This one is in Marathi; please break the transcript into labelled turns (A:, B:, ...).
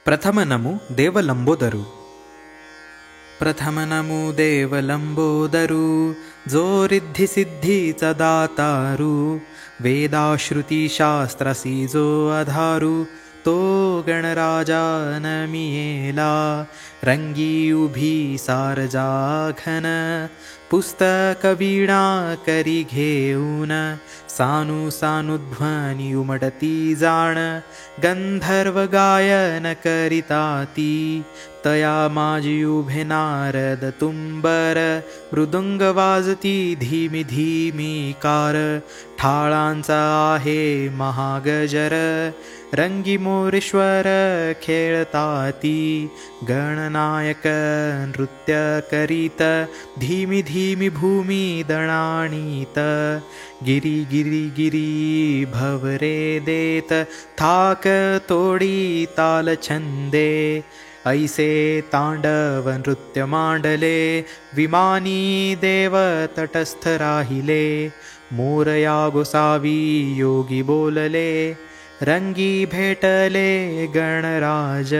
A: प्रथम नमु देवलंबोदरू. प्रथम नमु देवलंबोदरू, जो रिद्धी सिद्धीचा दातारू. वेदाश्रुती शास्त्रासी जो आधारू, तो गणराजा नमियेला. रंगी उभी सारजाघन, पुस्तक वीणा करी घेऊन. सानु सानुध्वनी उमटती जाण, गंधर्व गायन करिताती. तया माझी उभे नारद तुंबर, मृदुंग वाजती धीमी धीमी कार. ठाळांचा आहे महागजर, रंगी मोरेश्वर खेळताती. गणनायक नृत्य करीत, धीमी धीमी भूमी दणाणीत. गिरी गिरी गिरी भवरे देत, थाक तोडी ताल छंदे. ऐसे तांडव नृत्य मांडले, विमानी देव तटस्थ राहिले. मोरया गोसावी योगी बोलले, रंगी भेटले गणराज.